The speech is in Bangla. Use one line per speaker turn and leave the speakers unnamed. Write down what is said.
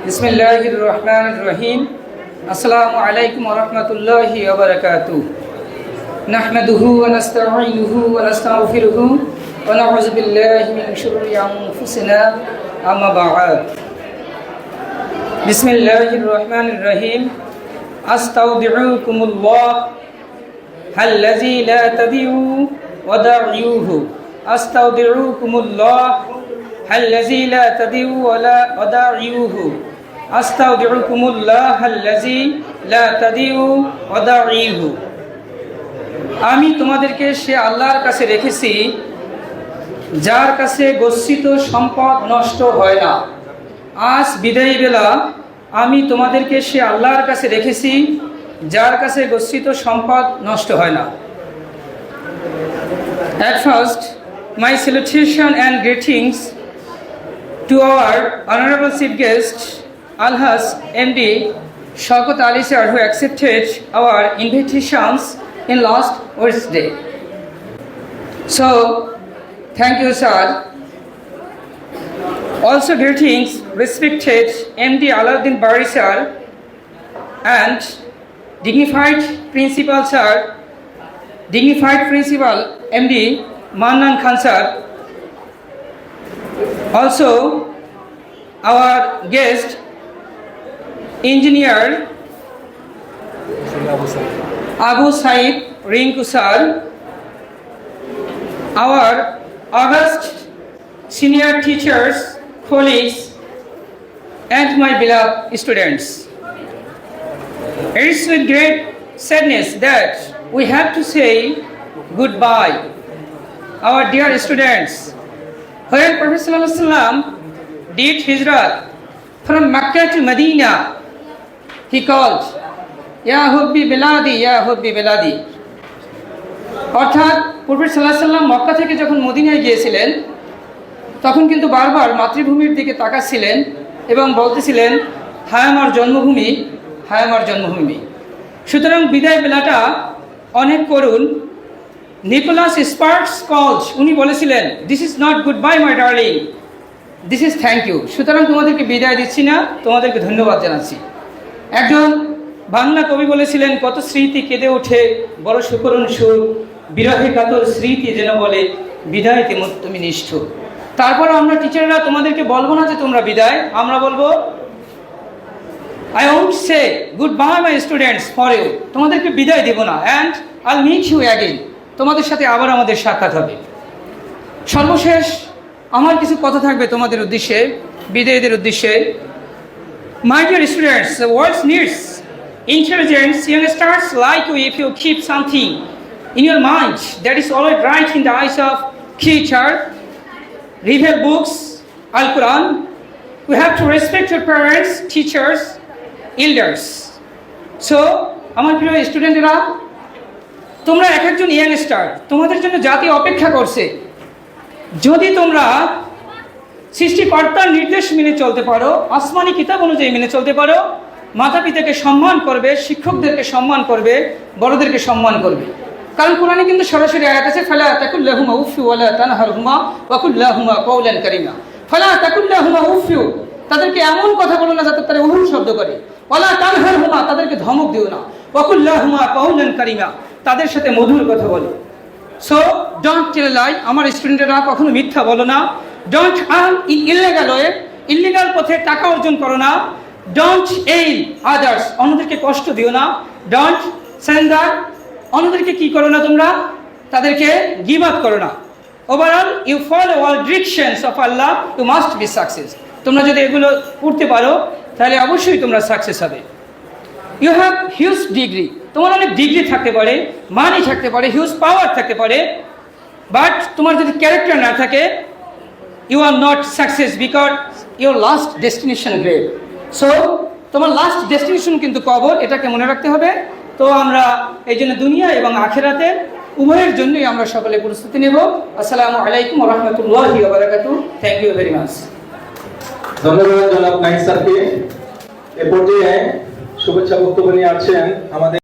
বিসমিল্লাহির রহমানির রহিম। আসসালামু আলাইকুম ওয়া রাহমাতুল্লাহি ওয়া বারাকাতুহু। নাহমাদুহু ওয়া নাস্তাঈনুহু ওয়া নাস্তাগফিরুহু ওয়া নাউযু বিল্লাহি মিন শুরুরি আনফুসিনা আম্মা বা'দ। বিসমিল্লাহির রহমানির রহিম। আস্তাউদিউকুমুল্লাহ আল্লাযী লা তাদিউ ওয়াদাইউহু। আস্তাউদিউকুমুল্লাহ الذي لا تضيع ولا ودائعه أستودعكم الله الذي لا تضيع ودائعه। আমি তোমাদেরকে সে আল্লাহর কাছে রেখেছি যার কাছে গচ্ছিত সম্পদ নষ্ট হয় না। আজ বিদায়ী বেলা আমি তোমাদেরকে সে আল্লাহর কাছে রেখেছি যার কাছে গচ্ছিত সম্পদ নষ্ট হয় না। At first, my salutation and greetings to our honorable chief guest, Alhaj MD Shaukat Ali sir, who accepted our invitations in last Wednesday. So, thank you, sir. Also, greetings respected MD Aladdin Bari sir and dignified principal sir, dignified principal MD Mannan Khan sir. Also, our guest, engineer Abu Said Rinku sir, our august senior teachers, colleagues, and my beloved students. It is with great sadness that we have to say goodbye, our dear students. When Prophet ﷺ did hijrah from Makkah to Medina, he called, Ya hubbi biladi, ya hubbi biladi. অর্থাৎ প্রফেট সাল্লাল্লাহু আলাইহি ওয়াসাল্লাম মক্কা থেকে যখন মদিনায় গিয়েছিলেন তখন কিন্তু বারবার মাতৃভূমির দিকে তাকাচ্ছিলেন এবং বলতেছিলেন, হায় আমার জন্মভূমি, হায় আমার জন্মভূমি। সুতরাং বিদায় বেলাটা অনেক করুণ। নিকোলাস স্পার্কস কলস, উনি বলেছিলেন, this is not goodbye my darling, this is thank you. সুতরাং তোমাদেরকে বিদায় দিচ্ছি না, তোমাদেরকে ধন্যবাদ জানাচ্ছি। একজন বাংলা কবি বলেছিলেন, কত স্মৃতি কেঁদে ওঠে বড় সুকরুণ সুর, বিরহে কাতর স্মৃতি যেন বলে বিদায়তে তুমি নিষ্ঠুর। তারপর আমরা টিচাররা তোমাদেরকে বলবো না যে তোমরা বিদায়, আমরা বলবো I won't say goodbye my students for you, তোমাদেরকে বিদায় দেব না, অ্যান্ড আইল মিট ইউ অ্যাগেন, তোমাদের সাথে আবার আমাদের সাক্ষাৎ হবে। সর্বশেষ আমার কিছু কথা থাকবে তোমাদের উদ্দেশ্যে, বিদায়ীদের উদ্দেশ্যে। My dear students, the world needs intelligence youngsters like you if you keep something in your mind that is always right in the eyes of creature. Read books, Al-Quran. We have to respect your parents, teachers, elders. So, আমার প্রিয় স্টুডেন্টরা, তোমরা এক একজন ইয়াংস্টার, তোমাদের জন্য জাতি অপেক্ষা করছে। যদি তোমরা সৃষ্টিকর্তার নির্দেশ মেনে চলতে পারো, আসমানি কিতাব অনুযায়ী মেনে চলতে পারো, মাতা পিতাকে সম্মান করবে, শিক্ষকদেরকে সম্মান করবে, বড়দেরকে সম্মান করবে। কারণ কোরআনে কিন্তু সরাসরি আয়াত আছে, ফালা তাকুল্লাহুমা উফফি ওয়ালা তানহারহুমা ওয়াকুল্লাহুমা কওলান কারীমা। ফালা তাকুল্লাহুমা উফফি, তাদেরকে এমন কথা বলো না যাতে তারা উহু শব্দ করে। ওয়ালা তানহারহুমা, তাদেরকে ধমক দিও না। ওয়াকুল্লাহুমা কওলান কারীমা, তাদের সাথে মধুর কথা বলো। সো ডোন্ট টেল লাই, আমার স্টুডেন্টরা কখনো মিথ্যা বলো না। Don't earn in illegal way, illegal পথে টাকা অর্জন করো না। ডোন্ট এইল আদার্স, অন্যদেরকে কষ্ট দিও না। ডোন্ট সেন্ডার, অন্যদেরকে কি করো না তোমরা, তাদেরকে গিভ আপ করো না। Overall you follow all directions of Allah, you must be success. তোমরা যদি এগুলো পড়তে পারো তাহলে অবশ্যই তোমরা সাকসেস হবে। ইউ হ্যাভ হিউজ ডিগ্রি, তোমার অনেক ডিগ্রি থাকতে পারে, মানি থাকতে পারে, হিউজ পাওয়ার থাকতে পারে, বাট তোমার যদি ক্যারেক্টার না থাকে, you are not success because your last destination grave. So তোমার লাস্ট ডেস্টিনেশন কিন্তু কবর, এটাকে মনে রাখতে হবে। তো আমরা এই জন্য দুনিয়া এবং আখেরাতের উভয়ের জন্যই আমরা সকলে প্রস্তুতি নেব। আসসালামু আলাইকুম ওয়া রাহমাতুল্লাহি ওয়া বারাকাতুহু। Thank you very much.
ধন্যবাদ জনাব নাইম স্যারকে। এ পর্যায়ে শুভেচ্ছা বক্তব্য নিয়ে আসছেন আমাদের